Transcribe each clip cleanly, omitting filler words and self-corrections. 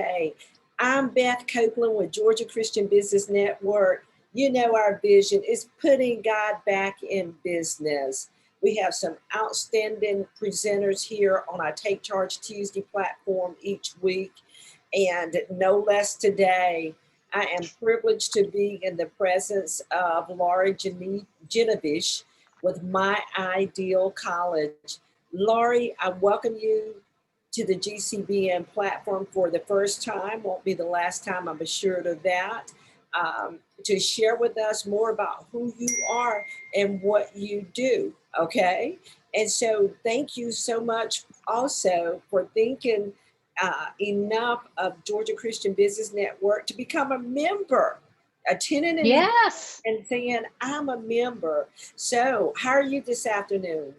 Hey, I'm Beth Copeland with Georgia Christian Business Network. You know, our vision is putting God back in business. We have some outstanding presenters here on our Take Charge Tuesday platform each week, and no less today. I am privileged to be in the presence of Laurie Genevish with My Ideal College. Laurie, I welcome you to the GCBN platform for the first time. Won't be the last time, I'm assured of that. To share with us more about who you are and what you do, okay? And so thank you so much also for thinking enough of Georgia Christian Business Network to become a member, attending an event Yes, and saying, I'm a member. So how are you this afternoon?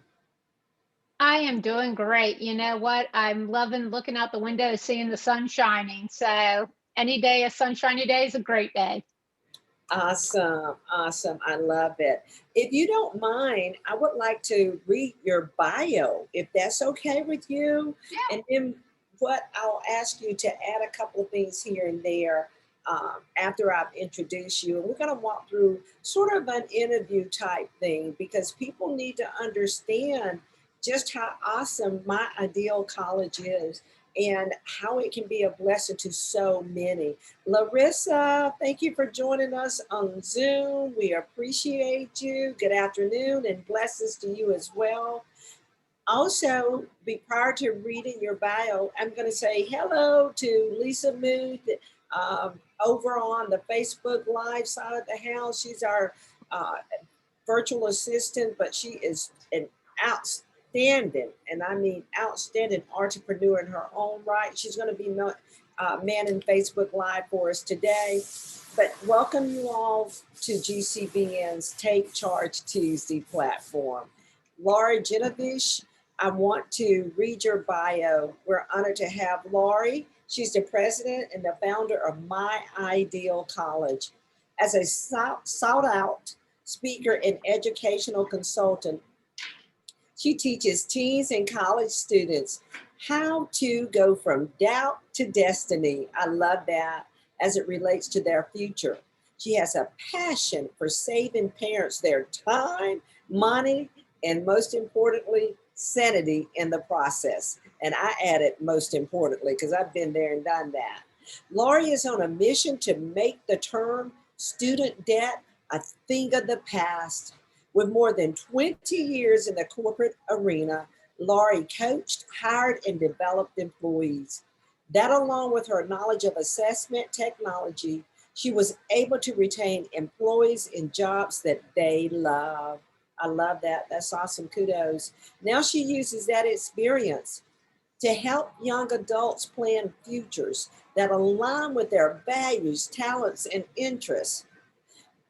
I am doing great. You know what? I'm loving looking out the window, seeing the sun shining. So any day, a sunshiny day is a great day. Awesome, awesome. I love it. If you don't mind, I would like to read your bio, if that's okay with you. Yeah. And then what I'll ask you to add a couple of things here and there after I've introduced you. And we're going to walk through sort of an interview type thing because people need to understand just how awesome My Ideal College is and how it can be a blessing to so many. Larissa, thank you for joining us on Zoom. We appreciate you. Good afternoon and blessings to you as well. Also, prior to reading your bio, I'm going to say hello to Lisa Muth over on the Facebook Live side of the house. She's our uh, virtual assistant, but she is an outstanding, and I mean outstanding entrepreneur in her own right. She's going to be manning Facebook Live for us today. But welcome you all to GCBN's Take Charge Tuesday platform. Laurie Genevish, I want to read your bio. We're honored to have Laurie. She's the president and the founder of My Ideal College. As a sought out speaker and educational consultant, she teaches teens and college students how to go from doubt to destiny. I love that as it relates to their future. She has a passion for saving parents their time, money, and most importantly, sanity in the process. And I added most importantly because I've been there and done that. Laurie is on a mission to make the term student debt a thing of the past. With more than 20 years in the corporate arena, Laurie coached, hired, and developed employees. That, along with her knowledge of assessment technology, she was able to retain employees in jobs that they love. I love that. That's awesome. Kudos. Now she uses that experience to help young adults plan futures that align with their values, talents, and interests.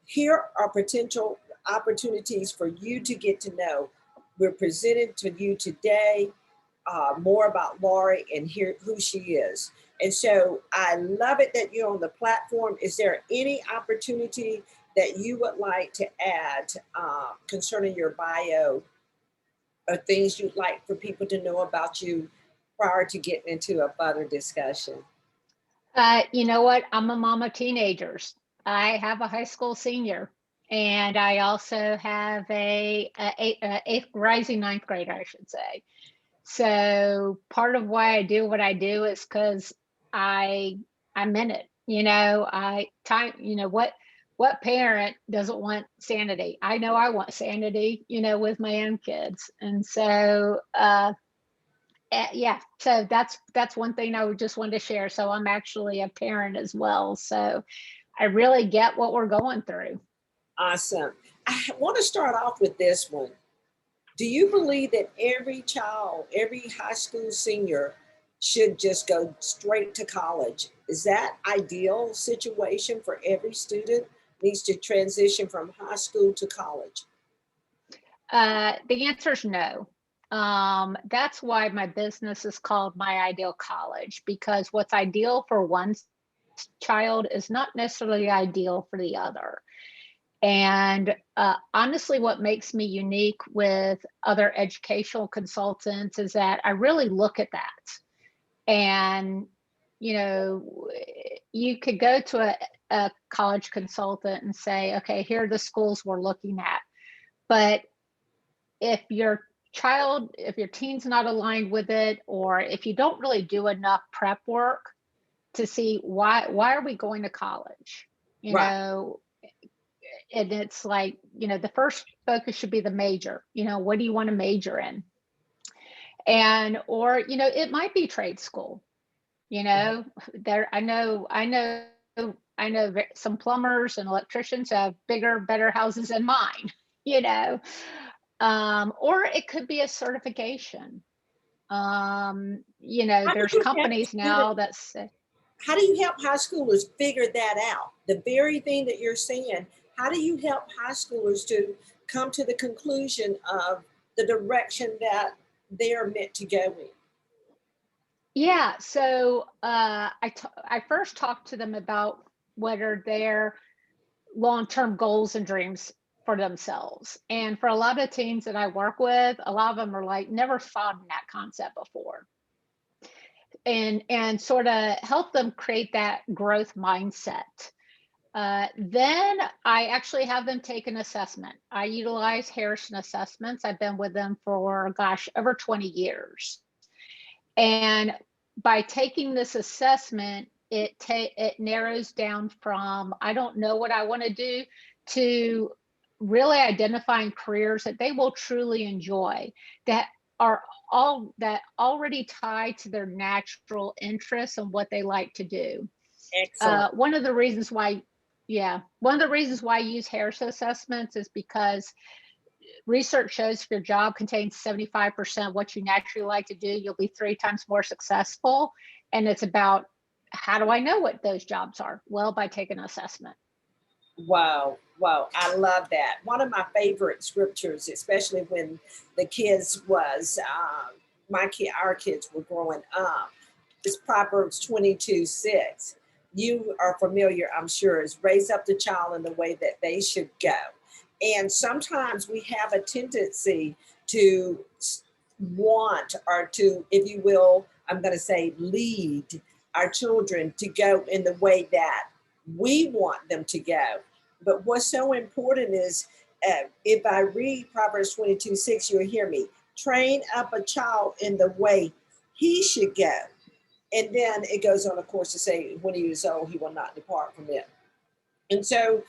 Here are potential opportunities for you to get to know. We're presented to you today more about Laurie and hear who she is. And so I love it that you're on the platform. Is there any opportunity that you would like to add concerning your bio or things you'd like for people to know about you prior to getting into a further discussion? You know what? I'm a mom of teenagers. I have a high school senior, and I also have a eighth rising ninth grader, I should say. So part of why I do what I do is because I I'm in it. What parent doesn't want sanity? I know I want sanity, with my own kids. And so yeah, so that's one thing I would just want to share. So I'm actually a parent as well. So I really get what we're going through. Awesome. I want to start off with this one. Do you believe that every child, every high school senior should just go straight to college? Is that ideal situation for every student needs to transition from high school to college? The answer is no. That's why my business is called My Ideal College, because what's ideal for one child is not necessarily ideal for the other. And honestly, what makes me unique with other educational consultants is that I really look at that. And you could go to a college consultant and say, okay, here are the schools we're looking at. But if your teen's not aligned with it, or if you don't really do enough prep work to see why are we going to college, Right. and it's like, the first focus should be the major. What do you want to major in? And, or, it might be trade school. There, I know some plumbers and electricians have bigger, better houses than mine, you know. Or it could be a certification. How do There's you help companies now students? that say, How do you help high schoolers figure that out? The very thing that you're saying. How do you help high schoolers to come to the conclusion of the direction that they are meant to go in? yeah. So I first talked to them about what are their long-term goals and dreams for themselves. And for a lot of teens that I work with, a lot of them are like, never thought in that concept before. And sort of help them create that growth mindset. Then I actually have them take an assessment. I utilize Harrison assessments. I've been with them for, gosh, over 20 years. And by taking this assessment, it narrows down from, I don't know what I want to do, to really identifying careers that they will truly enjoy, that are that already tied to their natural interests and what they like to do. Excellent. One of the reasons why, yeah, one of the reasons why I use Harris assessments is because research shows if your job contains 75% what you naturally like to do, you'll be 3 times more successful. And it's about, how do I know what those jobs are? Well, by taking an assessment. Wow, wow, I love that. One of my favorite scriptures, especially when the kids was our kids were growing up, is Proverbs 22:6. You are familiar, I'm sure, is raise up the child in the way that they should go. And sometimes we have a tendency to want, or to, if you will, I'm going to say, lead our children to go in the way that we want them to go. But what's so important is, if I read Proverbs 22:6, you'll hear me, train up a child in the way he should go. And then it goes on, of course, to say, when he is old, he will not depart from it. And so,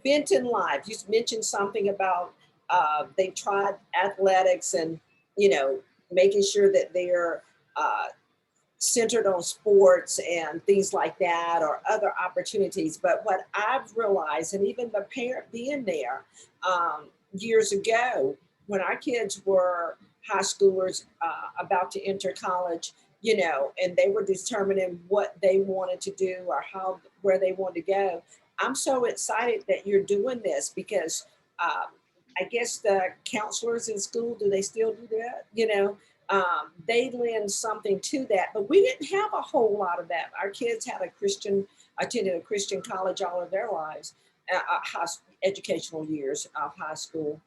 Benton Live, you mentioned something about they tried athletics and, you know, making sure that they're uh, centered on sports and things like that, or other opportunities. But what I've realized, and even the parent being there years ago, when our kids were high schoolers about to enter college, you know, and they were determining what they wanted to do or where they wanted to go. I'm so excited that you're doing this because I guess the counselors in school, do they still do that? You know, they lend something to that, but we didn't have a whole lot of that. Our kids had attended a Christian college all of their lives, high educational years of high school.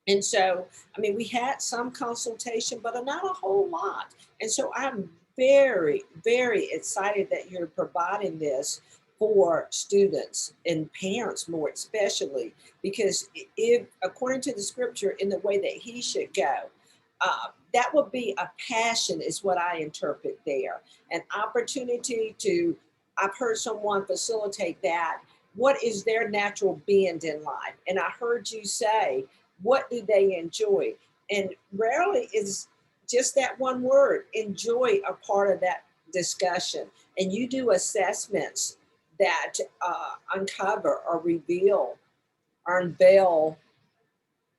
And so, I mean, we had some consultation, but not a whole lot. And so I'm very, very excited that you're providing this for students and parents more especially, because if, according to the scripture, in the way that he should go, that would be a passion is what I interpret there. An opportunity to, I've heard someone facilitate that. What is their natural bend in life? And I heard you say, what do they enjoy? And rarely is just that one word, enjoy, a part of that discussion. And you do assessments that uncover or reveal or unveil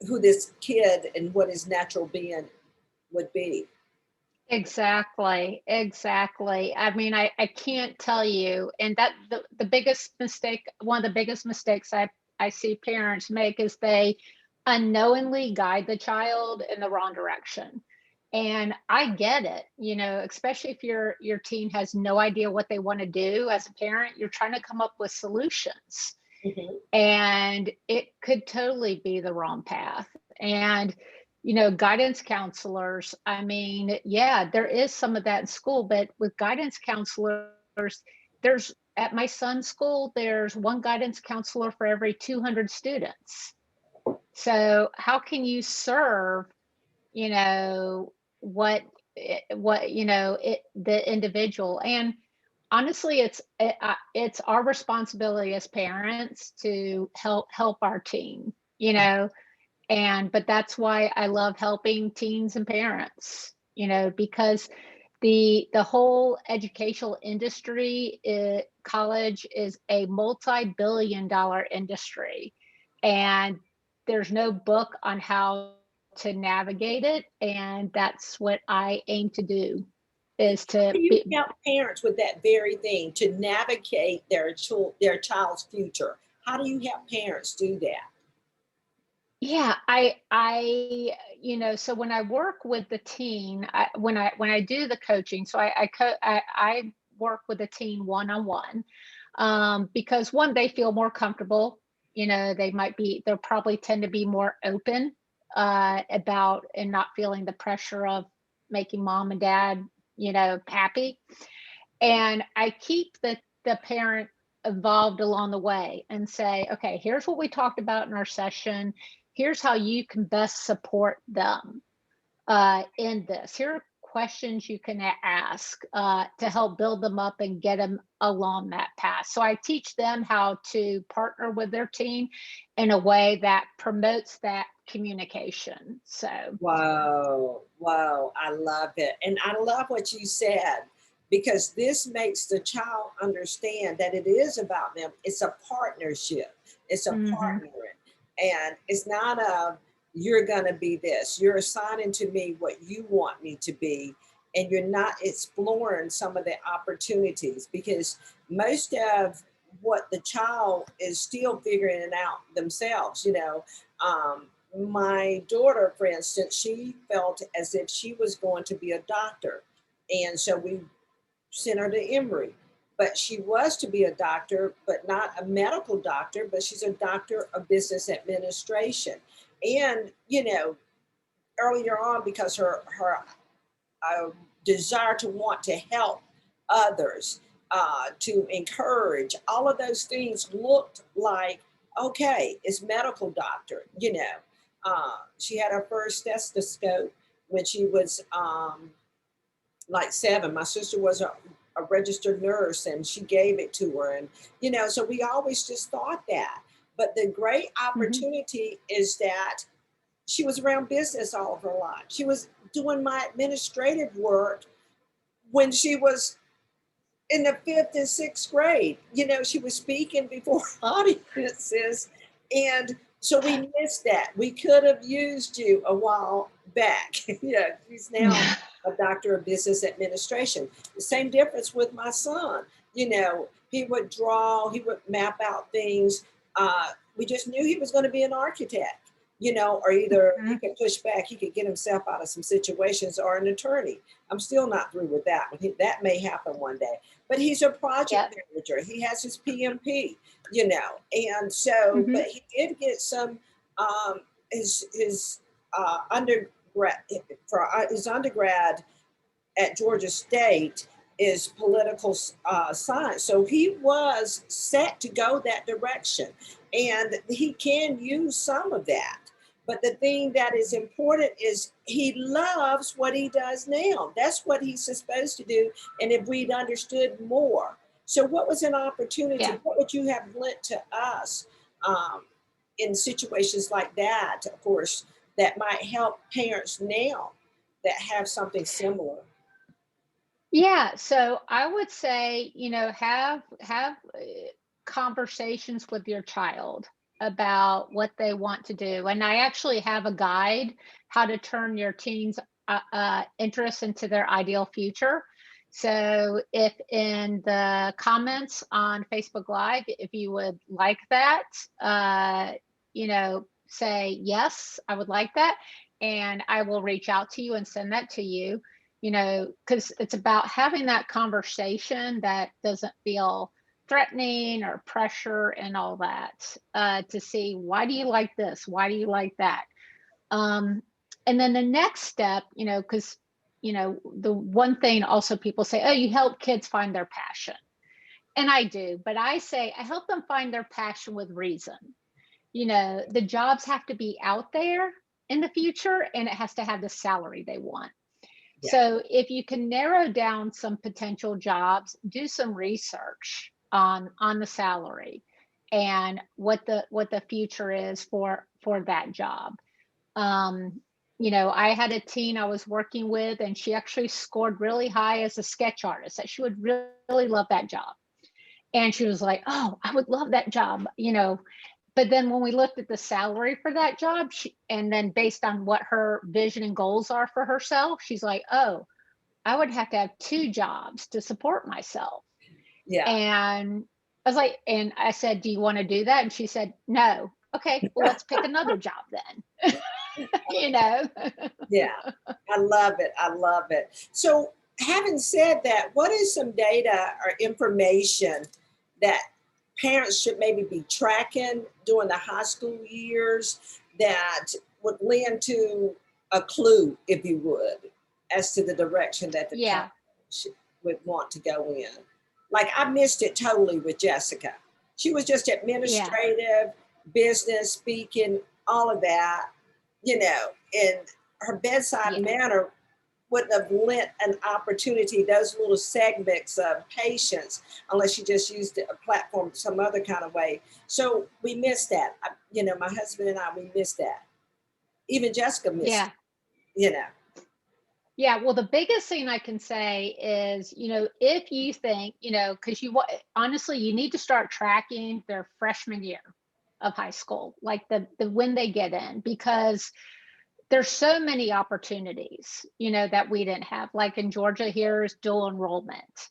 who this kid and what his natural being would be. Exactly, exactly. I mean, I can't tell you, and that the biggest mistake, one of the biggest mistakes I see parents make is they unknowingly guide the child in the wrong direction. And I get it, especially if your teen has no idea what they want to do. As a parent, you're trying to come up with solutions, Mhm. and it could totally be the wrong path. And guidance counselors, I mean, yeah, there is some of that in school, but with guidance counselors, there's at my son's school, there's one guidance counselor for every 200 students. So how can you serve, you know, what the individual? And honestly, it's our responsibility as parents to help our teen, but that's why I love helping teens and parents, because the whole educational industry, college is a multi-billion-dollar industry, and there's no book on how to navigate it, and that's what I aim to do, is How to do you be. help parents with that very thing, to navigate their child's future? How do you help parents do that? Yeah, so when I work with the teen, when I do the coaching, so I work with the teen one-on-one, because one, they feel more comfortable. They'll probably tend to be more open about, and not feeling the pressure of making mom and dad, happy. And I keep the parent involved along the way and say, okay, here's what we talked about in our session. Here's how you can best support them in this. Here are questions you can ask to help build them up and get them along that path. So I teach them how to partner with their team in a way that promotes that communication. So Wow, wow, I love it. And I love what you said, because this makes the child understand that it is about them. It's a partnership, it's a mhm. partnering. And it's not a, you're going to be this, you're assigning to me what you want me to be. And you're not exploring some of the opportunities, because most of what the child is still figuring it out themselves. My daughter, for instance, she felt as if she was going to be a doctor. And so we sent her to Emory. But she was to be a doctor, but not a medical doctor, but she's a doctor of business administration. And, earlier on, because her desire to want to help others, to encourage, all of those things looked like, okay, it's medical doctor. She had her first stethoscope when she was like 7. My sister was a registered nurse, and she gave it to her. And, so we always just thought that. But the great Mhm. opportunity is that she was around business all of her life. She was doing my administrative work when she was in the 5th and 6th grade. She was speaking before audiences. And so we missed that. We could have used you a while back. Yeah, she's now a doctor of business administration. The same difference with my son. He would draw, he would map out things. We just knew he was going to be an architect, or either he Mhm. could push back, he could get himself out of some situations, or an attorney. I'm still not through with that one. That may happen one day. But he's a project Yep. manager. He has his PMP. And so, but Mhm. he did get some, his undergrad, for his undergrad at Georgia State is political science. So he was set to go that direction, and he can use some of that. But the thing that is important is he loves what he does now. That's what he's supposed to do. And if we'd understood more. So, what was an Yeah. opportunity? What would you have lent to us um, in situations like that, of course, that might help parents now that have something similar? Yeah, so I would say, have conversations with your child about what they want to do. And I actually have a guide, how to turn your teens' interests into their ideal future. So if in the comments on Facebook Live, if you would like that, say yes, I would like that, and I will reach out to you and send that to you, because it's about having that conversation that doesn't feel threatening or pressure and all that, to see, why do you like this? Why do you like that? Um, and then the next step, because, the one thing also people say, oh, you help kids find their passion. And I do, but I say I help them find their passion with reason. You know, the jobs have to be out there in the future and it has to have the salary they want. Yeah. So if you can narrow down some potential jobs, do some research on the salary and what the future is for that job. Um, you know, I had a teen I was working with, and she actually scored really high as a sketch artist. That she would really love that job. And she was like, "Oh, I would love that job," you know. But then when we looked at the salary for that job, and then based on what her vision and goals are for herself, she's like, "Oh, I would have to have two jobs to support myself." Yeah. And I was like, and I said, "Do you want to do that?" And she said, "No." Okay, well, let's pick another job then. You know? Yeah. I love it. I love it. So, having said that, what is some data or information that parents should maybe be tracking during the high school years that would lend to a clue, if you would, as to the direction that the child Yeah, would want to go in? Like, I missed it totally with Jessica. She was just yeah, administrative, business, speaking, all of that, and her bedside yeah. manner wouldn't have lent an opportunity, those little segments of patience, unless you just used a platform some other kind of way. So we missed that. My husband and I, we missed that. Even Jessica missed Yeah. it, you know. Yeah, well, the biggest thing I can say is, you know, if you think, you know, because honestly, you need to start tracking their freshman year of high school, like the when they get in, because there's so many opportunities, you know, that we didn't have. Like in Georgia, here is dual enrollment.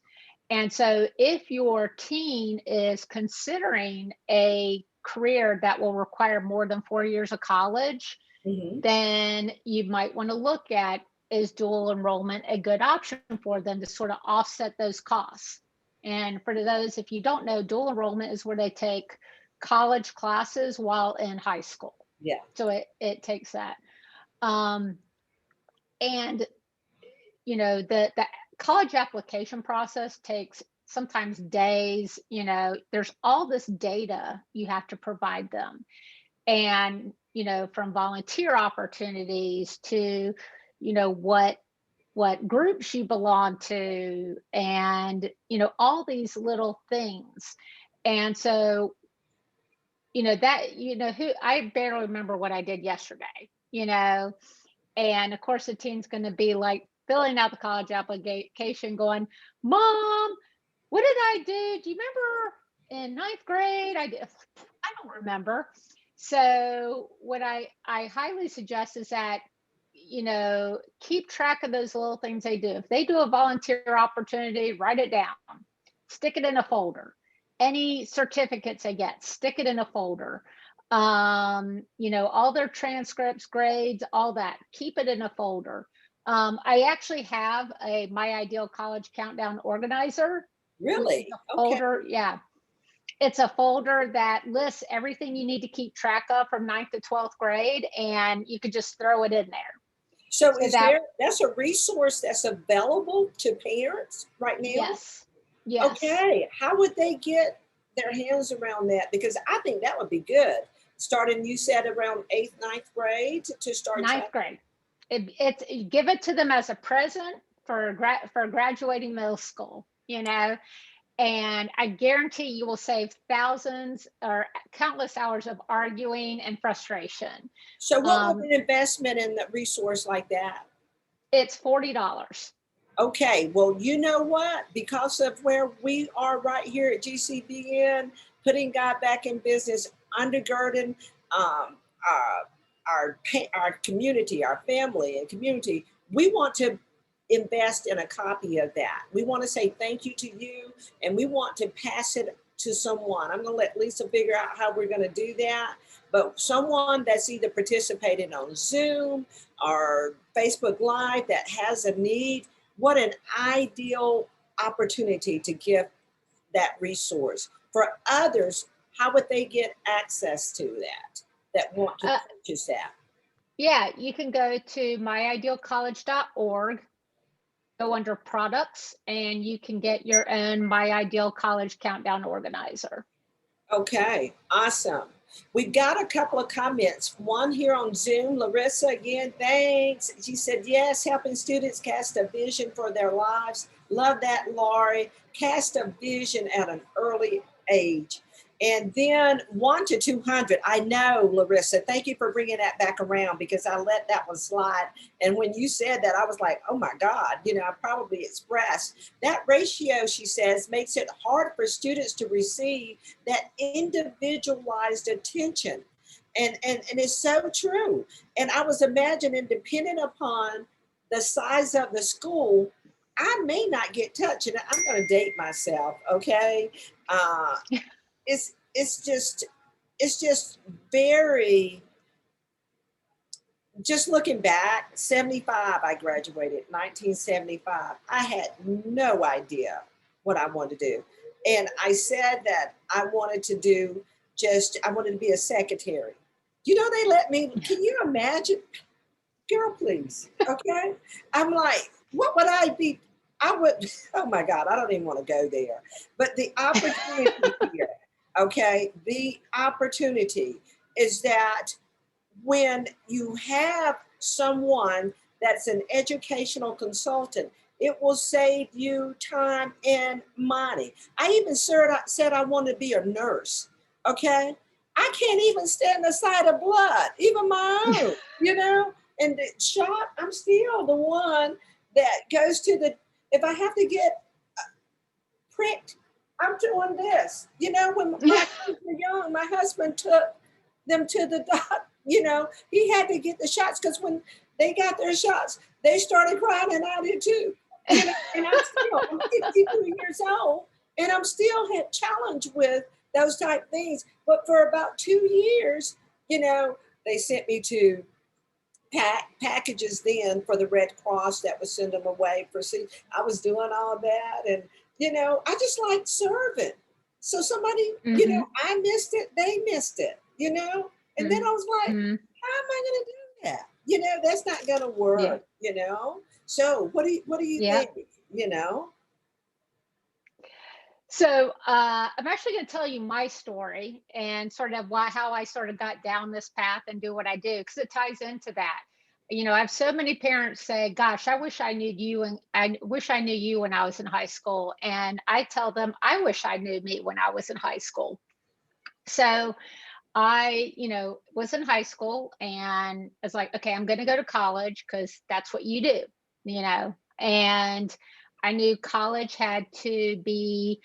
And so if your teen is considering a career that will require more than 4 years of college, Hmm. then you might want to look at, is dual enrollment a good option for them to sort of offset those costs? And for those, if you don't know, dual enrollment is where they take college classes while in high school. Yeah. So it takes that. Um, and you know, the college application process takes sometimes days. You know, there's all this data you have to provide them, and you know, from volunteer opportunities to, you know, what groups you belong to, and you know, all these little things. And so, you know, that, you know, who I barely remember what I did yesterday, you know. And of course the teen's going to be like filling out the college application going, "Mom, what did I do? Do you remember in ninth grade I did?" "I don't remember." So what I highly suggest is that, you know, keep track of those little things they do. If they do a volunteer opportunity, write it down, stick it in a folder. Any certificates they get, stick it in a folder. You know, all their transcripts, grades, all that, keep it in a folder. I actually have a My Ideal College Countdown organizer, which is Really? a Okay. folder. Yeah, it's a folder that lists everything you need to keep track of from ninth to 12th grade, and you could just throw it in there. So So that, that's a resource that's available to parents right now? yes, yes. Okay. How would they get their hands around that? Because I think that would be good. Starting, you said around eighth, ninth grade to start Ninth tracking. grade. It's give it to them as a present for graduating middle school, you know, and I guarantee you will save thousands or countless hours of arguing and frustration. So what would Um, an investment in a resource like that? it's $40. Okay, well, you know what? Because of where we are right here at GCBN, putting God back in business, undergirding um, our, our community, our family and community, we want to invest in a copy of that. We want to say thank you to you, and we want to pass it to someone. I'm going to let Lisa figure out how we're going to do that, but someone that's either participating on Zoom or Facebook Live that has a need. What an ideal opportunity to give that resource. For others, how would they get access to that want to Uh, purchase that? yeah, you can go to myidealcollege.org, go under products and you can get your own My Ideal College Countdown Organizer. Okay, awesome. We've got a couple of comments. One here on Zoom, Larissa, again, thanks. She said, yes, helping students cast a vision for their lives. Love that, Laurie. Cast a vision at an early age. And then 1 to 200. I know, Larissa, thank you for bringing that back around because I let that one slide. And when you said that, I was like, oh my God, I probably expressed. That ratio, she says, makes it hard for students to receive that individualized attention. And it's so true. And I was imagining, depending upon the size of the school, I may not get touched. And I'm going to date myself, okay? It's just very, just looking back, 75, I graduated 1975. I had no idea what I wanted to do. And I said that I wanted to be a secretary. They let me, can you imagine? Girl, please, okay? I'm like, what would I be? I would, oh my God, I don't even want to go there. But the opportunity here, okay, the opportunity is that when you have someone that's an educational consultant, it will save you time and money. I even said I wanted to be a nurse, okay? I can't even stand the sight of blood, even my own, And the shot, I'm still the one that goes to if I have to get pricked, I'm doing this. When my kids were young, my husband took them to the doctor. He had to get the shots because when they got their shots, they started crying and I did too. And I'm 53 years old and I'm still challenged with those type things. But for about 2 years, they sent me to packages then for the Red Cross that would send them away for I was doing all that. And, I just like serving. So somebody, I missed it, they missed it, and then I was like, how am I going to do that? That's not going to work, So what do you think, So I'm actually going to tell you my story and sort of how I sort of got down this path and do what I do, because it ties into that. I have so many parents say, gosh, I wish I knew you and I wish I knew you when I was in high school. And I tell them, I wish I knew me when I was in high school. So I, was in high school and I was like, okay, I'm going to go to college because that's what you do, and I knew college had to be,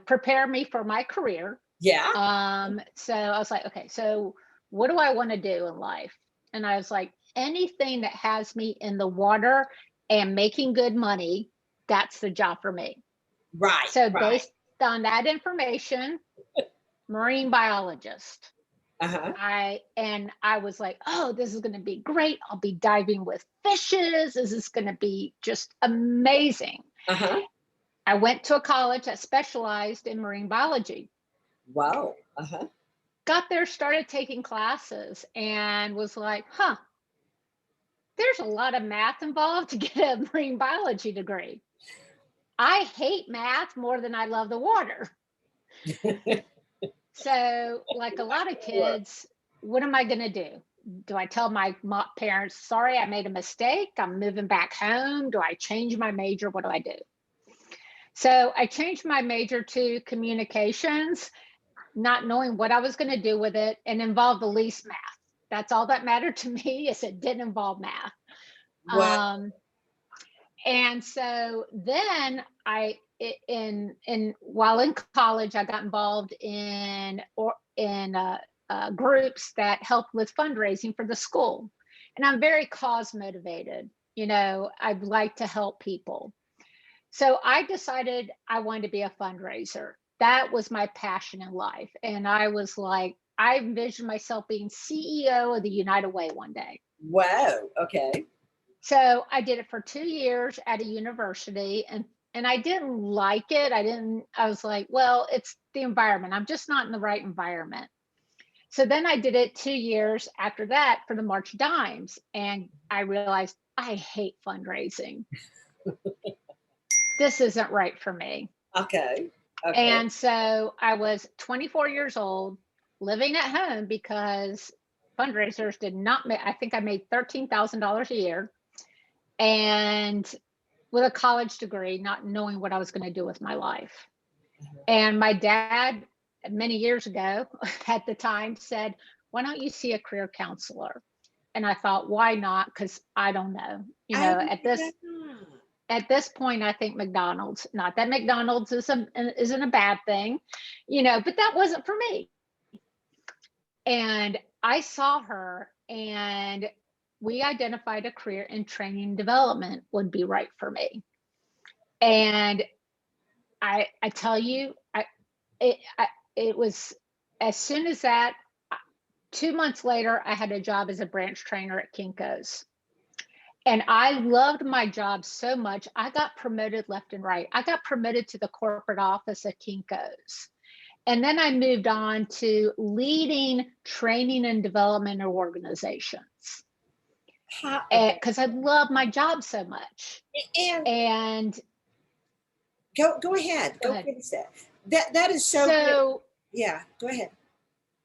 prepare me for my career. Yeah. So I was like, okay, so what do I want to do in life? And I was like, anything that has me in the water and making good money, that's the job for me. Right. So based on that information, marine biologist. Uh-huh. I was like, oh, this is going to be great. I'll be diving with fishes. This is going to be just amazing. Uh-huh. I went to a college that specialized in marine biology. Wow. Uh-huh. Got there, started taking classes, and was like, there's a lot of math involved to get a marine biology degree. I hate math more than I love the water. So, like a lot of kids, what am I going to do? Do I tell my parents, sorry, I made a mistake, I'm moving back home? Do I change my major? What do I do? So I changed my major to communications, not knowing what I was going to do with it, and involved the least math. That's all that mattered to me, is it didn't involve math. Wow. And so then while in college, I got involved in groups that helped with fundraising for the school. And I'm very cause motivated. I'd like to help people. So I decided I wanted to be a fundraiser. That was my passion in life. And I was like, I envisioned myself being CEO of the United Way one day. Wow. Okay. So I did it for 2 years at a university, and I didn't like it. I was like, well, it's the environment. I'm just not in the right environment. So then I did it 2 years after that for the March Dimes. And I realized I hate fundraising. this isn't right for me. Okay. Okay. And so I was 24 years old, living at home because fundraisers did not make, I think I made $13,000 a year, and with a college degree, not knowing what I was going to do with my life. And my dad, many years ago at the time, said, "Why don't you see a career counselor?" And I thought, why not? Because I don't know. Oh At my this God. point, I think McDonald's, not that McDonald's isn't a bad thing, but that wasn't for me. And I saw her, and we identified a career in training and development would be right for me. And I tell you, it was, as soon as that, 2 months later, I had a job as a branch trainer at Kinko's. And I loved my job so much. I got promoted left and right. I got promoted to the corporate office at Kinko's. And then I moved on to leading training and development organizations Okay. because I love my job so much. And And go ahead. go Go ahead. finish that. That is so good. So, Yeah. Go ahead.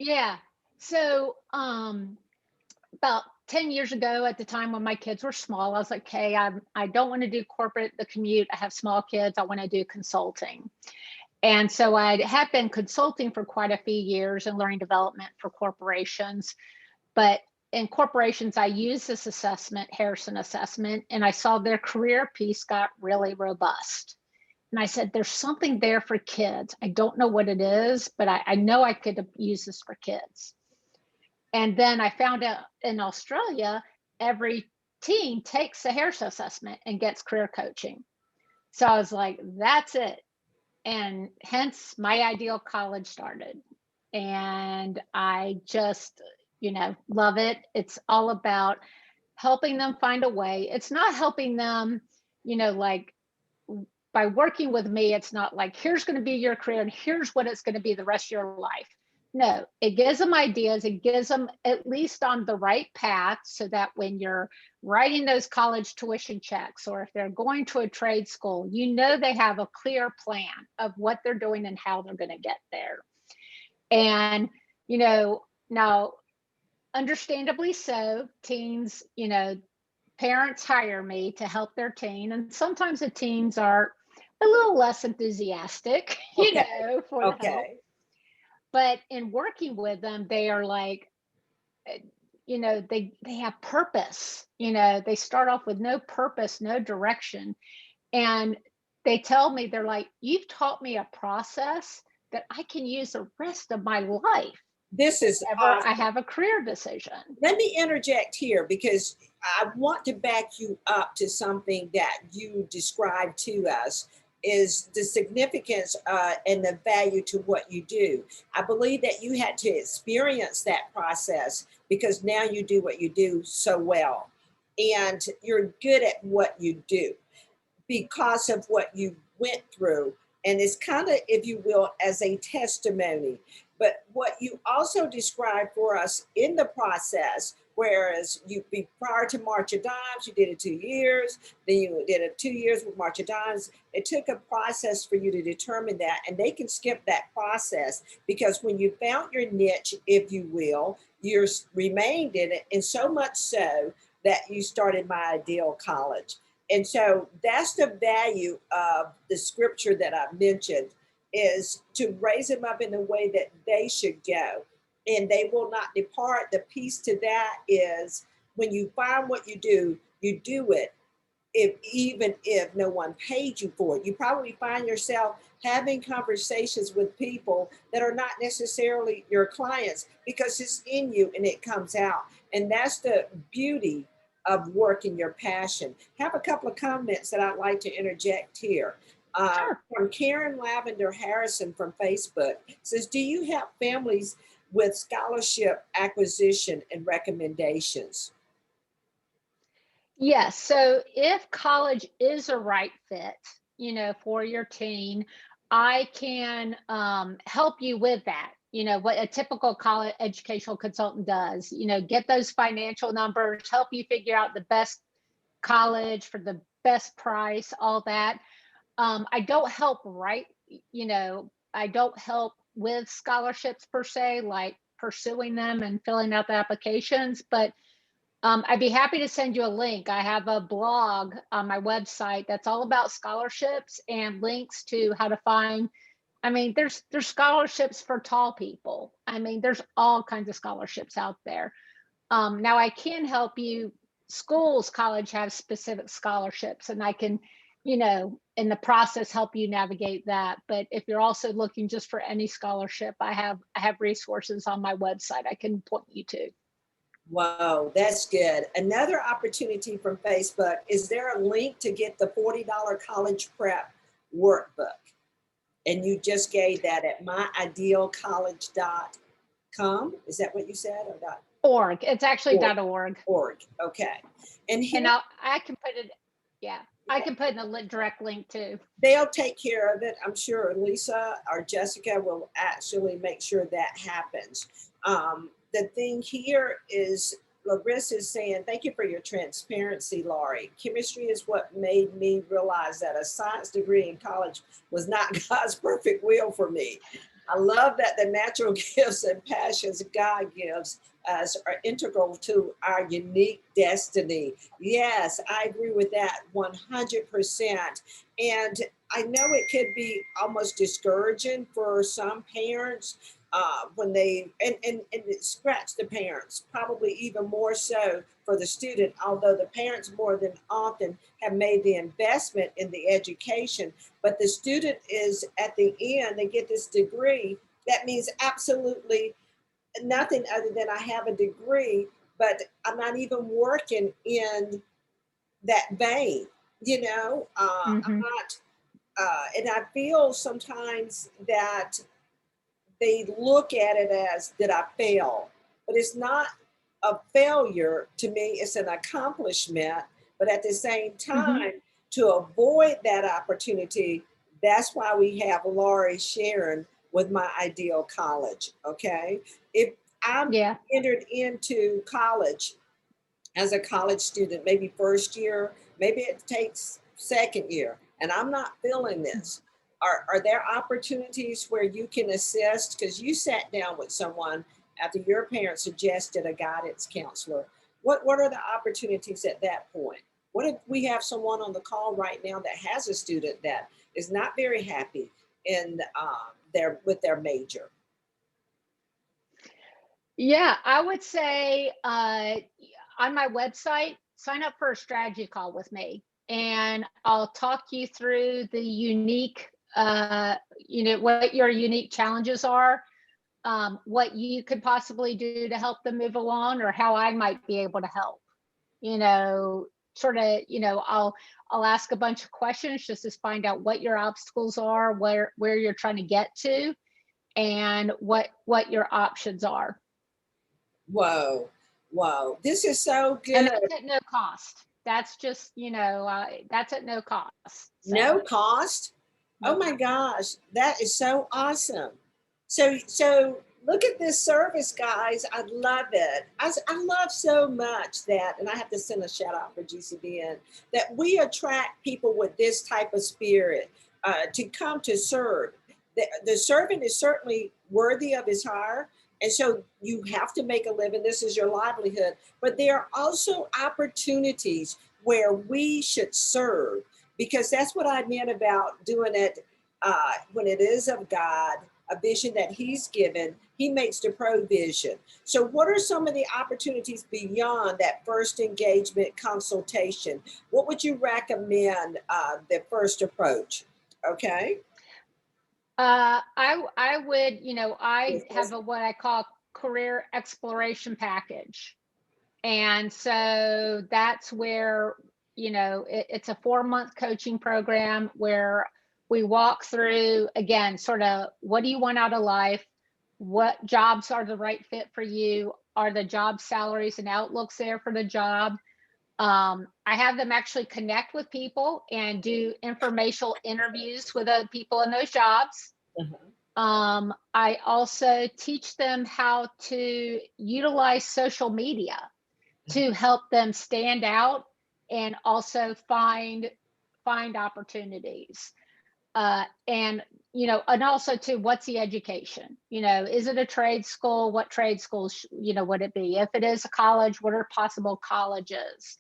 yeah. So, about 10 years ago, at the time when my kids were small, I was like, okay, I don't want to do corporate, the commute. I have small kids. I want to do consulting. And so I had been consulting for quite a few years and learning development for corporations. But in corporations, I used this assessment, Harrison assessment, and I saw their career piece got really robust. And I said, there's something there for kids. I don't know what it is, but I know I could use this for kids. And then I found out in Australia, every teen takes the Harrison assessment and gets career coaching. So I was like, that's it. And hence my ideal college started. And I just, love it. It's all about helping them find a way. It's not helping them, like, by working with me, it's not like, here's going to be your career and here's what it's going to be the rest of your life. No, it gives them ideas. It gives them at least on the right path so that when you're writing those college tuition checks, or if they're going to a trade school, they have a clear plan of what they're doing and how they're going to get there. And, now, understandably so, teens, parents hire me to help their teen. And sometimes the teens are a little less enthusiastic, Okay. for the help. Okay. But in working with them, they are like, they have purpose. They start off with no purpose, no direction. And they tell me, they're like, you've taught me a process that I can use the rest of my life This is if ever awesome. I have a career decision. Let me interject here because I want to back you up to something that you described to us is the significance and the value to what you do. I believe that you had to experience that process because now you do what you do so well and you're good at what you do because of what you went through. And it's kind of, if you will, as a testimony. But what you also described for us in the process, whereas you be prior to March of Dimes, you did it 2 years, then you did it 2 years with March of Dimes. It took a process for you to determine that, and they can skip that process because when you found your niche, if you will, you remained in it, and so much so that you started My Ideal College. And so that's the value of the scripture that I mentioned is to raise them up in the way that they should go. And they will not depart. The piece to that is when you find what you do it even if no one paid you for it. You probably find yourself having conversations with people that are not necessarily your clients because it's in you and it comes out. And that's the beauty of working your passion. Have a couple of comments that I'd like to interject here. Sure. From Karen Lavender Harrison from Facebook says, do you help families with scholarship acquisition and recommendations? Yes. So if college is a right fit, for your teen, I can help you with that. What a typical college educational consultant does, get those financial numbers, help you figure out the best college for the best price, all that. I don't help I don't help with scholarships per se, like pursuing them and filling out the applications, but I'd be happy to send you a link. I have a blog on my website that's all about scholarships and links to how to find. I mean, there's scholarships for tall people. I mean, there's all kinds of scholarships out there. Now I can help you. Schools, college have specific scholarships, and I can, in the process, help you navigate that. But if you're also looking just for any scholarship, I have resources on my website I can point you to. Wow, that's good. Another opportunity from Facebook, is there a link to get the $40 college prep workbook? And you just gave that at myidealcollege.com. Is that what you said? Or dot? Org. It's actually Org. .org. Org. Okay. And here, I can put it. Yeah, I can put in a direct link too. They'll take care of it. I'm sure Lisa or Jessica will actually make sure that happens. The thing here is, Larissa is saying, thank you for your transparency, Laurie. Chemistry is what made me realize that a science degree in college was not God's perfect will for me. I love that the natural gifts and passions God gives us are integral to our unique destiny. Yes, I agree with that 100%. And I know it could be almost discouraging for some parents when they, and it scratch the parents, probably even more so for the student, although the parents more than often have made the investment in the education, but the student is at the end, they get this degree. That means absolutely nothing other than I have a degree, but I'm not even working in that vein, I'm not, and I feel sometimes that they look at it as, did I fail? But it's not a failure to me, it's an accomplishment. But at the same time, to avoid that opportunity, that's why we have Laurie sharing with My Ideal College. Okay. If I'm entered into college as a college student, maybe first year, maybe it takes second year, and I'm not feeling this. Are there opportunities where you can assist? Because you sat down with someone after your parents suggested a guidance counselor. What are the opportunities at that point? What if we have someone on the call right now that has a student that is not very happy in with their major? Yeah, I would say on my website, sign up for a strategy call with me, and I'll talk you through the unique, what your unique challenges are, what you could possibly do to help them move along, or how I might be able to help. I'll ask a bunch of questions just to find out what your obstacles are, where you're trying to get to, and what your options are. Whoa. This is so good. And that's at no cost. That's just, that's at no cost. So. No cost? Oh my gosh, that is so awesome. So look at this service, guys. I love it. I love so much that, and I have to send a shout out for GCBN, that we attract people with this type of spirit to come to serve. The servant is certainly worthy of his hire. And so you have to make a living. This is your livelihood. But there are also opportunities where we should serve, because that's what I meant about doing it when it is of God, a vision that he's given. He makes the provision. So what are some of the opportunities beyond that first engagement consultation? What would you recommend the first approach? Okay. I would, I have what I call career exploration package. And so that's where, it's a 4-month coaching program where we walk through, again, sort of, what do you want out of life? What jobs are the right fit for you? Are the job salaries and outlooks there for the job? I have them actually connect with people and do informational interviews with other people in those jobs. I also teach them how to utilize social media to help them stand out and also find opportunities. And and also too, what's the education? Is it a trade school? What trade schools would it be? If it is a college, what are possible colleges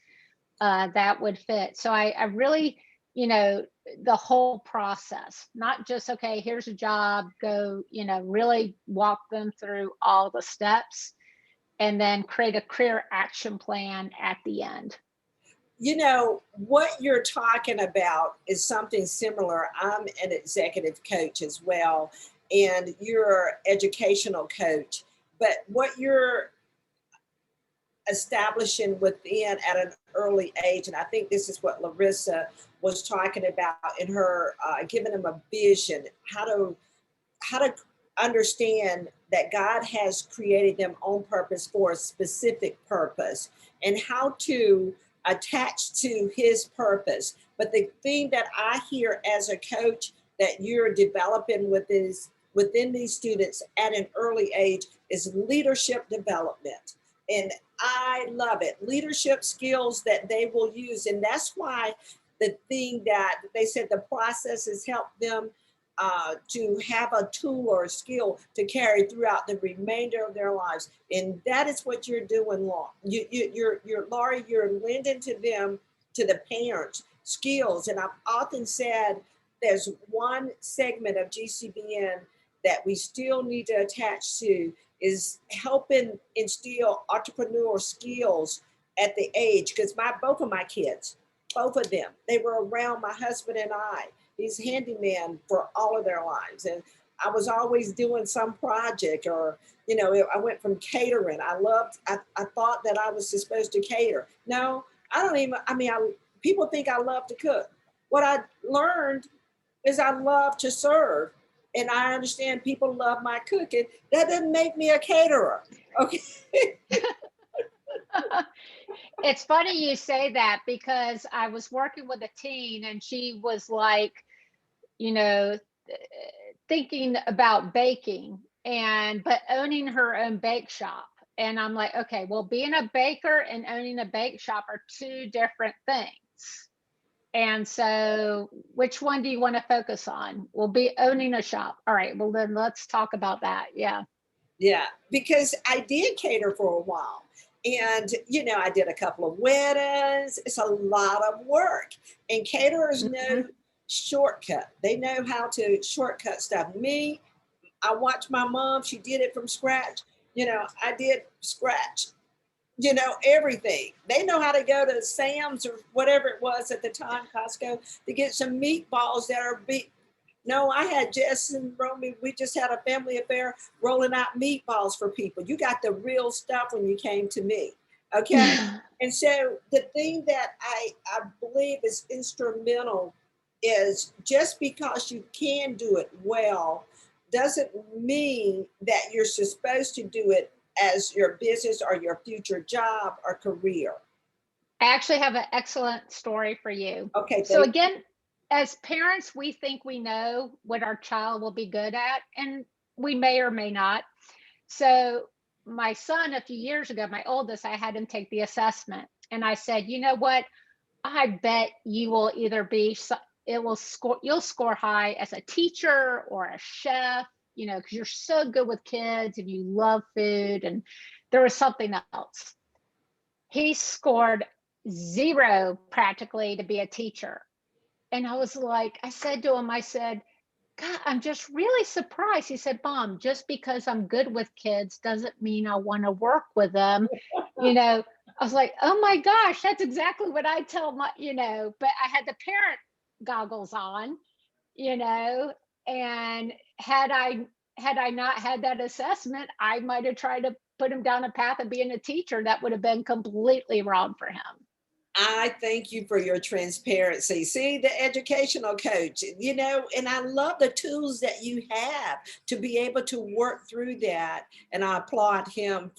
that would fit? So I really, the whole process, not just, okay, here's a job, go, really walk them through all the steps and then create a clear action plan at the end. What you're talking about is something similar. I'm an executive coach as well, and you're an educational coach. But what you're establishing within at an early age, and I think this is what Larissa was talking about in her giving them a vision, how to understand that God has created them on purpose for a specific purpose, and how to attach to his purpose. But the thing that I hear as a coach that you're developing within these students at an early age is leadership development. And I love it. Leadership skills that they will use. And that's why the thing that they said the process has helped them to have a tool or a skill to carry throughout the remainder of their lives. And that is what you're doing, Laurie, you're lending to them, to the parents, skills. And I've often said there's one segment of GCBN that we still need to attach to is helping instill entrepreneurial skills at the age, because both of my kids, both of them, they were around my husband and I. He's handyman for all of their lives. And I was always doing some project, or, I went from catering. I thought that I was supposed to cater. No, I don't even, people think I love to cook. What I learned is I love to serve. And I understand people love my cooking. That doesn't make me a caterer. Okay. It's funny you say that, because I was working with a teen and she was like, thinking about baking but owning her own bake shop. And I'm like, okay, well, being a baker and owning a bake shop are two different things. And so which one do you want to focus on? We'll be owning a shop. All right, well, then let's talk about that. Yeah. Yeah, because I did cater for a while. And, I did a couple of weddings. It's a lot of work. And caterers know shortcut. They know how to shortcut stuff. Me, I watched my mom. She did it from scratch. I did scratch, everything. They know how to go to Sam's or whatever it was at the time, Costco, to get some meatballs that are big. No, I had Jess and Romy. We just had a family affair rolling out meatballs for people. You got the real stuff when you came to me. Okay. And so the thing that I believe is instrumental is just because you can do it well doesn't mean that you're supposed to do it as your business or your future job or career. I actually have an excellent story for you. Okay. So again, as parents, we think we know what our child will be good at, and we may or may not. So my son, a few years ago, my oldest, I had him take the assessment. And I said, you know what? I bet you will either you'll score high as a teacher or a chef, because you're so good with kids and you love food. And there was something else. He scored 0 practically to be a teacher. And I was like, I said to him, I said, God, I'm just really surprised. He said, Mom, just because I'm good with kids doesn't mean I want to work with them. I was like, oh my gosh, that's exactly what I tell but I had the parent goggles on, and had I not had that assessment, I might have tried to put him down a path of being a teacher that would have been completely wrong for him. I thank you for your transparency. See, the educational coach, and I love the tools that you have to be able to work through that. And I applaud him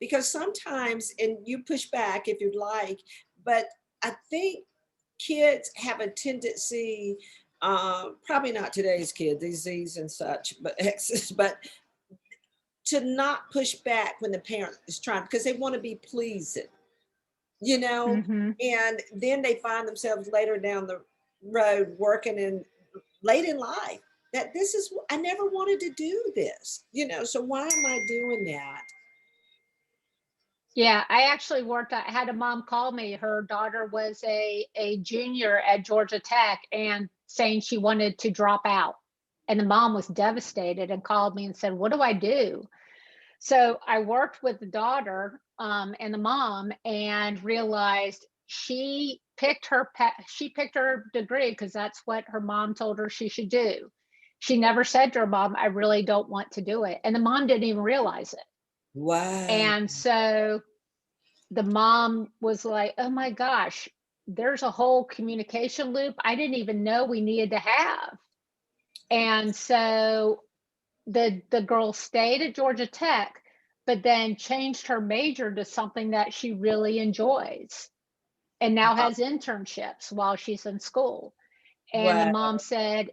because sometimes, and you push back if you'd like, but I think kids have a tendency, probably not today's kid, these Z's and such, but X's, but to not push back when the parent is trying, because they want to be pleasing. you know, Mm-hmm. and then they find themselves later down the road working in late in life that this is I never wanted to do this, you know, so why am I doing that? Yeah, I actually worked. I had a mom call me. Her daughter was a junior at Georgia Tech and saying she wanted to drop out. And the mom was devastated and called me and said, "What do I do?" So I worked with the daughter and the mom and realized she picked her degree because that's what her mom told her she should do. She never said to her mom, "I really don't want to do it." And the mom didn't even realize it. Wow. And so the mom was like, "Oh my gosh, there's a whole communication loop I didn't even know we needed to have." And so the girl stayed at Georgia Tech, but then changed her major to something that she really enjoys and now Wow. has internships while she's in school. And the Wow. mom said,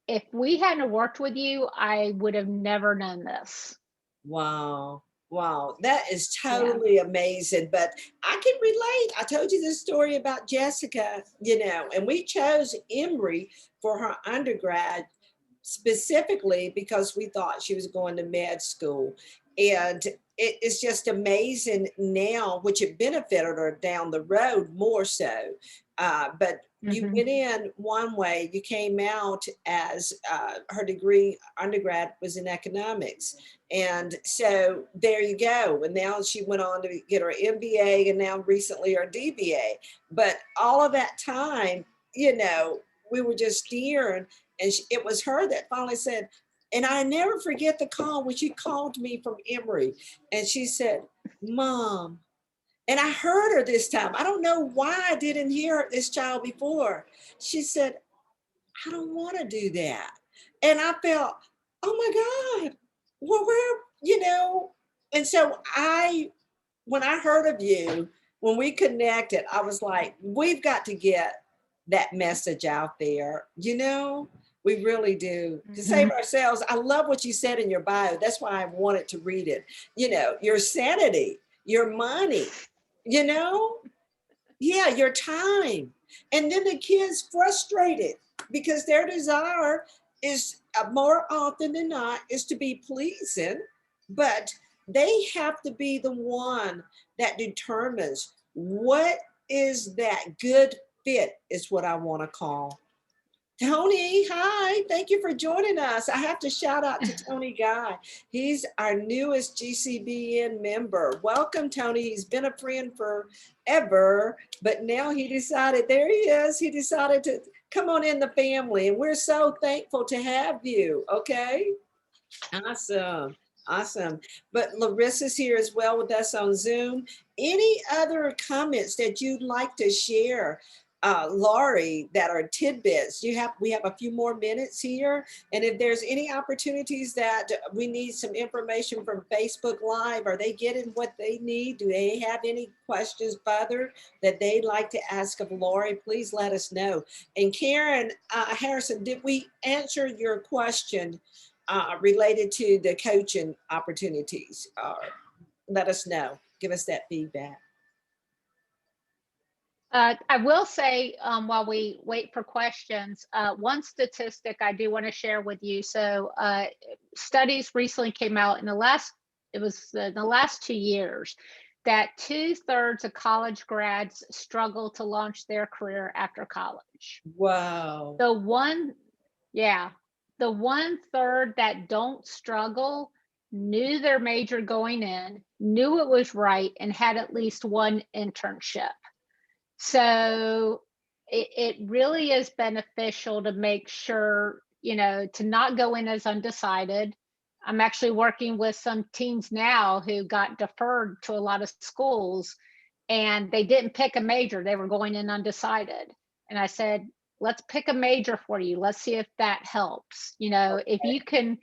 "If we hadn't worked with you, I would have never known this." Wow. Wow. That is Yeah. totally amazing. But I can relate. I told you this story about Jessica, you know, and we chose Emory for her undergrad specifically because we thought she was going to med school. And it's just amazing now, which it benefited her down the road more so. But you Hmm. went in one way, you came out as her degree undergrad was in economics. And so there you go. And now she went on to get her MBA and now recently her DBA. But all of that time, you know, we were just steering. And it was her that finally said, and I never forget the call when she called me from Emory and she said, "Mom," and I heard her this time. I don't know why I didn't hear this child before. She said, "I don't want to do that." And I felt, oh my God, well, where, you know, and so when I heard of you, when we connected, I was like, we've got to get that message out there. You know, we really do to save Hmm. ourselves. I love what you said in your bio. That's why I wanted to read it. You know, your sanity, your money, you know, yeah, your time. And then the kids frustrated because their desire is more often than not is to be pleasing, but they have to be the one that determines what is that good fit is what I want to call. Tony, hi. Thank you for joining us. I have to shout out to Tony Guy. He's our newest GCBN member. Welcome, Tony. He's been a friend forever, but now he decided, there he is. He decided to come on in the family, and we're so thankful to have you. Okay. Awesome. Awesome. But Larissa's here as well with us on Zoom. Any other comments that you'd like to share, Laurie, that are tidbits? We have a few more minutes here. And if there's any opportunities that we need some information from Facebook Live, are they getting what they need? Do they have any questions further that they'd like to ask of Laurie? Please let us know. And Karen Harrison, did we answer your question related to the coaching opportunities? Let us know. Give us that feedback. I will say, while we wait for questions, one statistic I do want to share with you. So, studies recently came out it was in the last 2 years, that 2/3 of college grads struggle to launch their career after college. Wow. The one, yeah, the 1/3 that don't struggle knew their major going in, knew it was right, and had at least one internship. So it really is beneficial to make sure, to not go in as undecided. I'm actually working with some teens now who got deferred to a lot of schools and they didn't pick a major. They were going in undecided. And I said, let's pick a major for you. Let's see if that helps. If you can,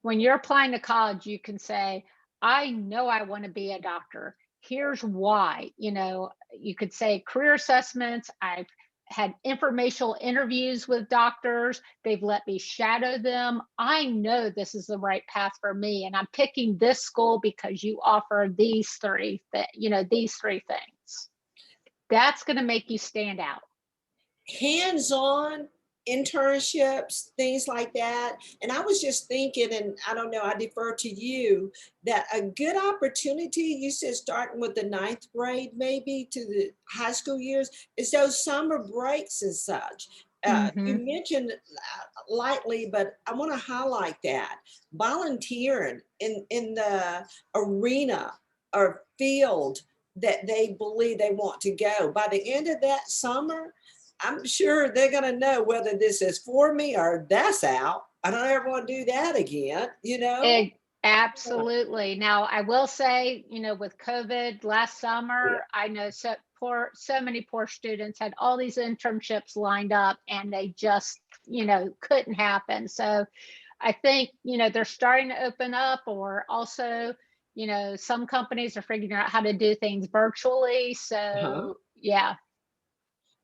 when you're applying to college, you can say, I know I want to be a doctor. Here's why. You could say career assessments. I've had informational interviews with doctors. They've let me shadow them. I know this is the right path for me. And I'm picking this school because you offer these three things. That's going to make you stand out. Hands-on internships, things like that. And I was just thinking, and I don't know, I defer to you, that a good opportunity, you said starting with the ninth grade, maybe to the high school years, is those summer breaks and such. You Hmm. mentioned lightly, but I want to highlight that volunteering in the arena or field that they believe they want to go. By the end of that summer, I'm sure they're going to know whether this is for me or that's out. I don't ever want to do that again, you know? Absolutely. Now, I will say, with COVID last Yeah. summer, I know so many poor students had all these internships lined up and they just, couldn't happen. So I think, they're starting to open up, or also, some companies are figuring out how to do things virtually. Uh-huh. So yeah,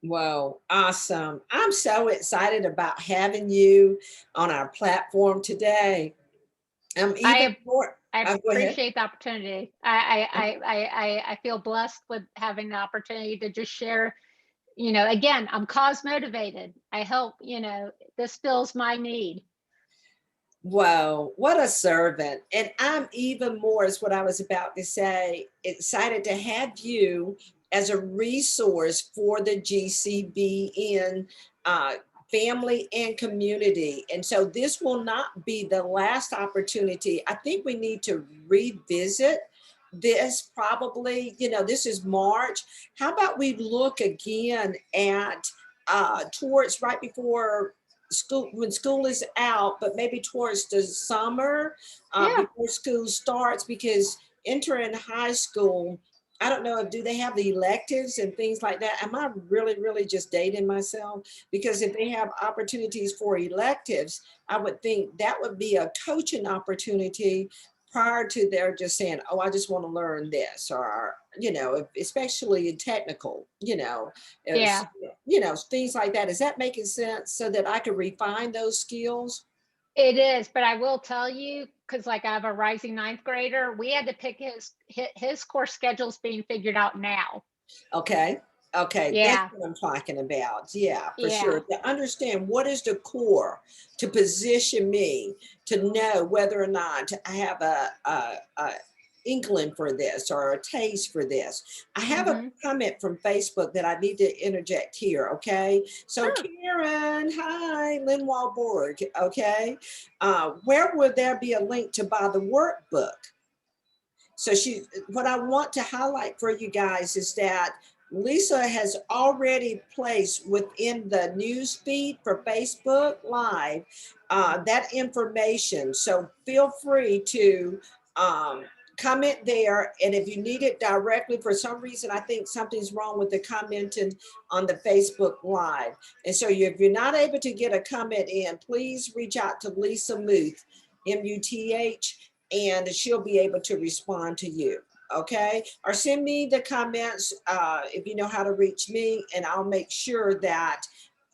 Whoa, awesome. I'm so excited about having you on our platform today. I'm even I more, I go ahead. appreciate the opportunity. I feel blessed with having the opportunity to just share. Again, I'm cause motivated. I help, this fills my need. Whoa, what a servant. And I'm even more, is what I was about to say, excited to have you as a resource for the GCBN uh, family and community. And so this will not be the last opportunity. I think we need to revisit this probably, this is March. How about we look again at towards right before school, when school is out, but maybe towards the summer, Yeah, before school starts, because entering high school, I don't know if, do they have the electives and things like that? Am I really just dating myself? Because if they have opportunities for electives, I would think that would be a coaching opportunity prior to their just saying, oh, I just want to learn this, or, especially in technical, yeah, things like that. Is that making sense, so that I could refine those skills? it is. But I will tell you, because like I have a rising ninth grader, we had to pick his course schedules being figured out now. Okay. Okay. That's Yeah, what I'm talking about. Yeah, for sure. yeah. To understand what is the core to position me to know whether or not I have a inkling for this or a taste for this. I have a Hmm. comment from Facebook that I need to interject here. Okay. So Sure. Karen, hi, Lynn Walborg. Okay. Where would there be a link to buy the workbook? So what I want to highlight for you guys is that Lisa has already placed within the news feed for Facebook Live that information. So feel free to um, comment there. And if you need it directly, for some reason, I think something's wrong with the commenting on the Facebook Live. And so if you're not able to get a comment in, please reach out to Lisa Muth, Muth, and she'll be able to respond to you. Okay, or send me the comments if you know how to reach me, and I'll make sure that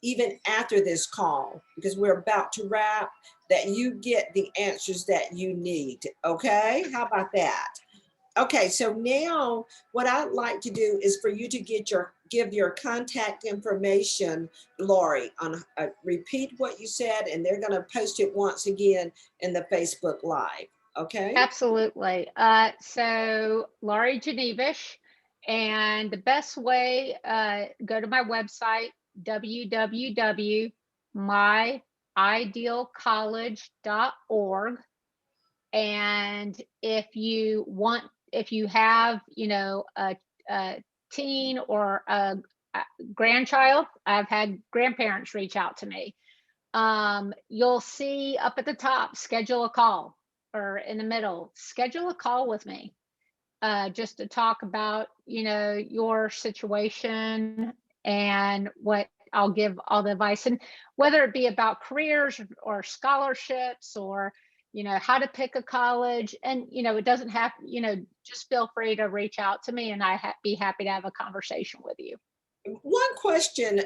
even after this call, because we're about to wrap, that you get the answers that you need. Okay, how about that? Okay, so now what I'd like to do is for you to give your contact information, Laurie, on repeat what you said, and they're going to post it once again in the Facebook Live. Okay. Absolutely. So Laurie Genevish, and the best way, go to my website, www.myidealcollege.org. And if you have, a teen or a grandchild, I've had grandparents reach out to me. You'll see up at the top, schedule a call, or in the middle, schedule a call with me, just to talk about, your situation, and what I'll give all the advice, and whether it be about careers or scholarships, or, how to pick a college. And, it doesn't have, just feel free to reach out to me, and be happy to have a conversation with you. One question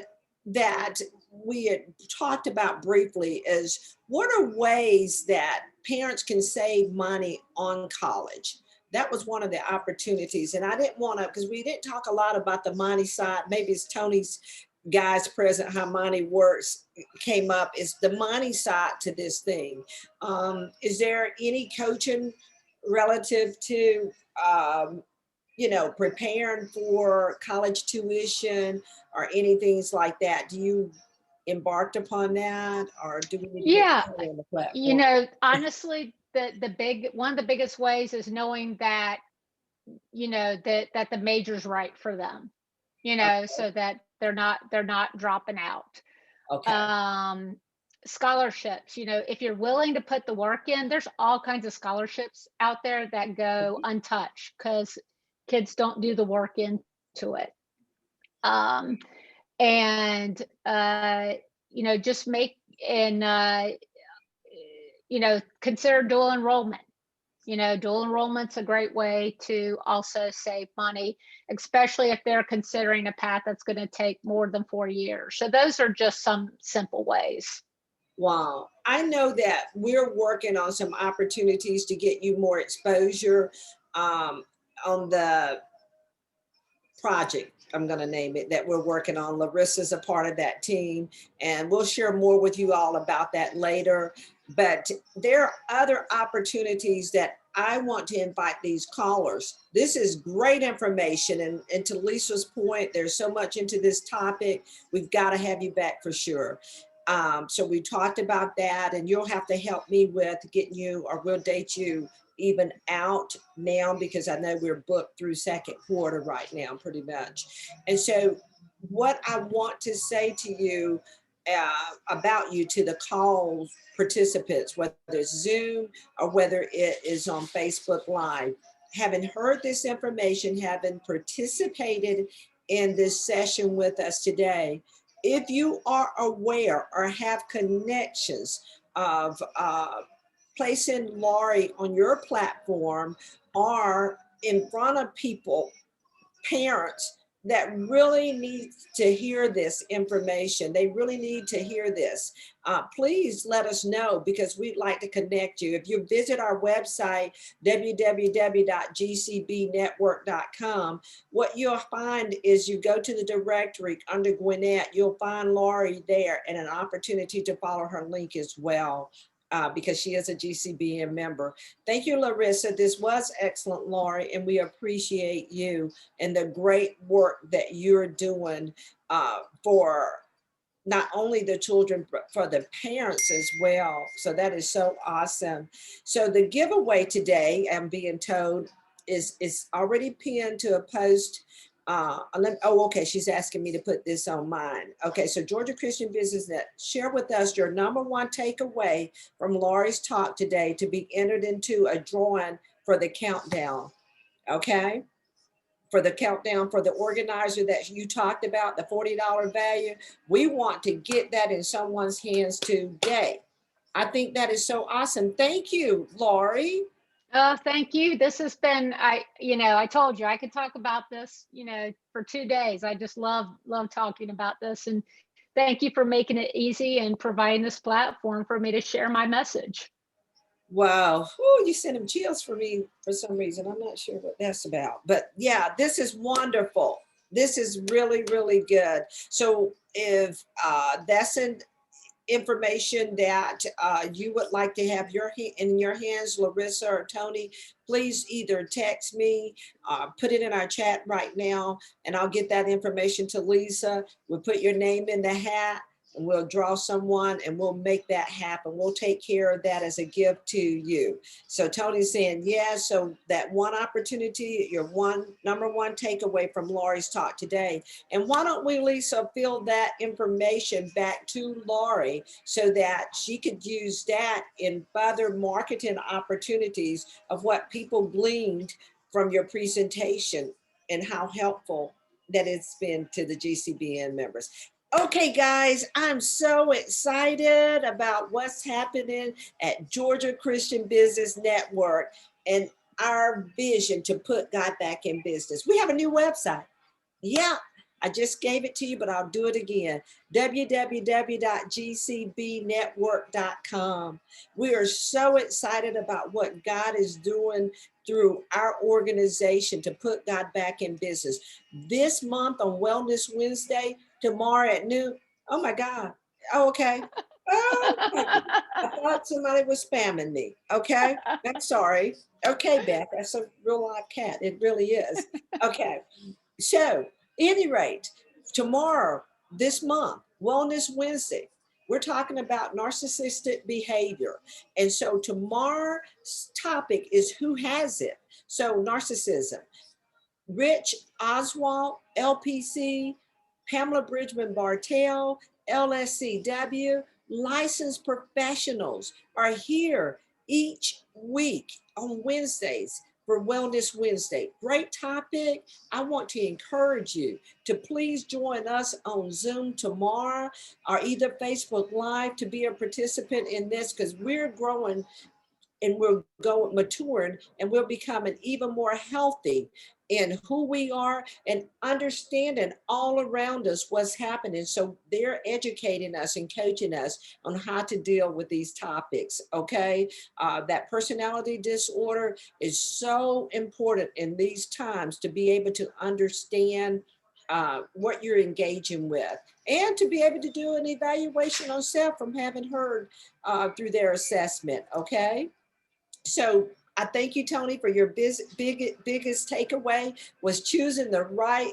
that we had talked about briefly is, what are ways that parents can save money on college? that was one of the opportunities. And I didn't want to, because we didn't talk a lot about the money side. Maybe it's Tony's guys present, how money works came up. Is the money side to this thing. Is there any coaching relative to, you know, preparing for college tuition or anything like that? Do you embarked upon that, or do we need to get Yeah, Tony on the you platform? know, honestly, the big one of the biggest ways is knowing that, that the major's right for them, Okay. so that they're not dropping out. Okay. Um, Scholarships, if you're willing to put the work in, there's all kinds of scholarships out there that go Mhm. untouched because kids don't do the work into it. Um, and just make and consider dual enrollment. Dual enrollment's a great way to also save money, especially if they're considering a path that's going to take more than 4 years. So those are just some simple ways. Wow. I know that we're working on some opportunities to get you more exposure um, on the project, I'm going to name it, that we're working on. Larissa's a part of that team, and we'll share more with you all about that later. But there are other opportunities that I want to invite these callers. This is great information. And to Lisa's point, there's so much into this topic. We've got to have you back for sure. So we talked about that, and you'll have to help me with getting you, or we'll date you even out now, because I know we're booked through second quarter right now, pretty much. And so, what I want to say to you about you to the call participants, whether it's Zoom or whether it is on Facebook Live, having heard this information, having participated in this session with us today, if you are aware or have connections of placing Laurie on your platform or in front of people, parents that really need to hear this information. They really need to hear this. Please let us know, because we'd like to connect you. If you visit our website, www.gcbnetwork.com, what you'll find is you go to the directory under Gwinnett, you'll find Laurie there, and an opportunity to follow her link as well. Because she is a GCBN member. Thank you, Larissa. This was excellent, Laurie, and we appreciate you and the great work that you're doing for not only the children, but for the parents as well. So that is so awesome. So the giveaway today, I'm being told, is already pinned to a post. Okay, she's asking me to put this on mine. Okay, so Georgia Christian Business Net, share with us your number one takeaway from Laurie's talk today to be entered into a drawing for the countdown. Okay, for the countdown for the organizer that you talked about, the $40 value. We want to get that in someone's hands today. I think that is so awesome. Thank you, Laurie. Oh, thank you. This has been, I told you I could talk about this, for 2 days. I just love talking about this. And thank you for making it easy and providing this platform for me to share my message. Wow. Oh, you sent him chills for me for some reason. I'm not sure what that's about. But yeah, this is wonderful. This is really, really good. So if that's an information that you would like to have in your hands, Larissa or Tony, please either text me, put it in our chat right now, and I'll get that information to Lisa. We'll put your name in the hat, and we'll draw someone, and we'll make that happen. We'll take care of that as a gift to you. So Tony's saying yes. So that one opportunity, your number one takeaway from Laurie's talk today. And why don't we, Lisa, fill that information back to Laurie so that she could use that in further marketing opportunities of what people gleaned from your presentation and how helpful that it's been to the GCBN members. Okay, guys, I'm so excited about what's happening at Georgia Christian Business Network and our vision to put God back in business. We have a new website. Yeah, I just gave it to you, but I'll do it again. www.gcbnetwork.com. We are so excited about what God is doing through our organization to put God back in business. This month on Wellness Wednesday, tomorrow at noon. Oh my God. Oh, okay. Oh, I thought somebody was spamming me. Okay. I'm sorry. Okay, Beth, that's a real live cat. It really is. Okay. So, any rate, tomorrow, this month, Wellness Wednesday, we're talking about narcissistic behavior. And so tomorrow's topic is who has it? So, narcissism. Rich Oswald, LPC, Pamela Bridgman Bartell, LSCW, licensed professionals are here each week on Wednesdays for Wellness Wednesday. Great topic. I want to encourage you to please join us on Zoom tomorrow or either Facebook Live to be a participant in this, because we're growing and we're going maturing and we're becoming even more healthy in who we are and understanding all around us what's happening. So they're educating us and coaching us on how to deal with these topics. Okay. That personality disorder is so important in these times to be able to understand what you're engaging with and to be able to do an evaluation on self from having heard through their assessment. Okay. So I thank you, Tony, for your biggest takeaway was choosing the right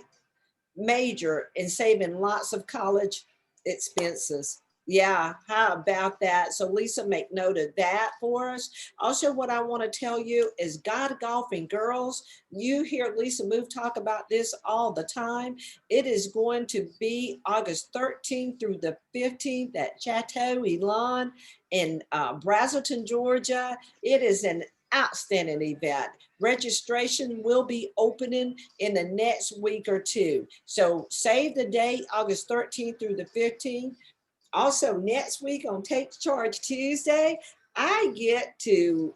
major and saving lots of college expenses. Yeah, how about that? So Lisa, make note of that for us. Also, what I want to tell you is God Golfing Girls. You hear Lisa Move talk about this all the time. It is going to be August 13th through the 15th at Chateau Elan in Brazelton, Georgia. It is an outstanding event. Registration will be opening in the next week or two. So save the date, August 13th through the 15th. Also, next week on Take Charge Tuesday, I get to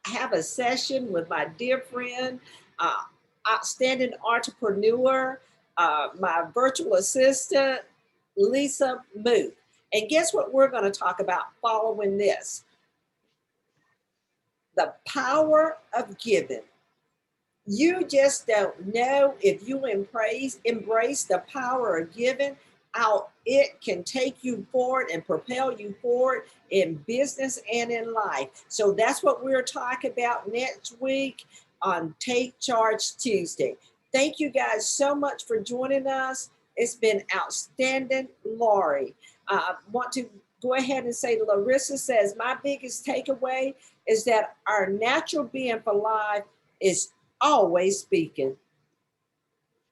have a session with my dear friend, outstanding entrepreneur, my virtual assistant, Lisa Muth. And guess what we're going to talk about following this? The power of giving. You just don't know if you embrace the power of giving, how it can take you forward and propel you forward in business and in life. So that's what we're talking about next week on Take Charge Tuesday. Thank you guys so much for joining us. It's been outstanding. Laurie, I want to go ahead and say Larissa says, my biggest takeaway is that our natural being for life is always speaking.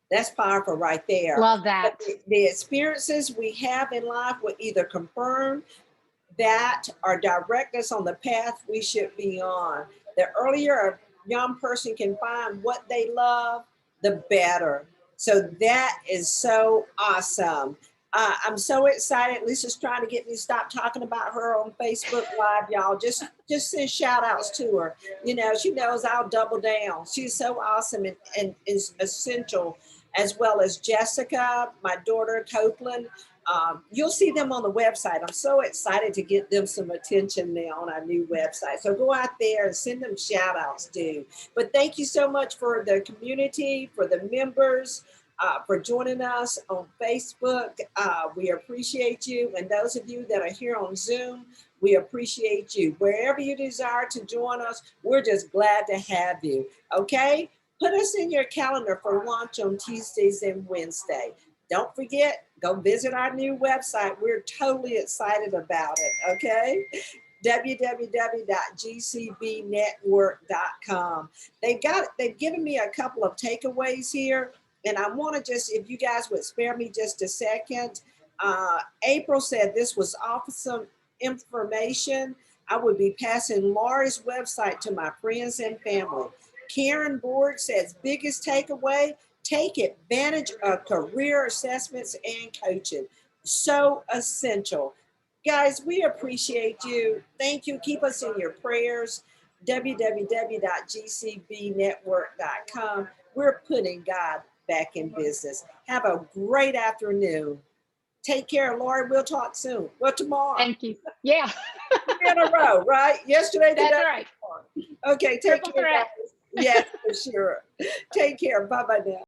That's powerful right there. Love that. The experiences we have in life will either confirm that or direct us on the path we should be on. The earlier a young person can find what they love, the better. So that is so awesome. I'm so excited. Lisa's trying to get me to stop talking about her on Facebook Live, y'all. Just send shout outs to her. You know, she knows I'll double down. She's so awesome and is essential, as well as Jessica, my daughter, Copeland. You'll see them on the website. I'm so excited to get them some attention now on our new website. So go out there and send them shout outs too. But thank you so much for the community, for the members, for joining us on Facebook. We appreciate you. And those of you that are here on Zoom, we appreciate you. Wherever you desire to join us, we're just glad to have you. Okay? Put us in your calendar for launch on Tuesdays and Wednesday. Don't forget, go visit our new website. We're totally excited about it, okay? www.gcbnetwork.com. They've given me a couple of takeaways here, and I want to just, if you guys would spare me just a second. April said this was awesome information. I would be passing Laurie's website to my friends and family. Karen Board says biggest takeaway, take advantage of career assessments and coaching. So essential. Guys, we appreciate you. Thank you. Keep us in your prayers. www.gcbnetwork.com. We're putting God back in business. Have a great afternoon. Take care, Laurie. We'll talk soon. Well, tomorrow. Thank you. Yeah, In a row, right? Yesterday, that's today, right. tomorrow. Okay, take Triple care, threat. guys. Yes, for sure. Take care. Bye-bye now.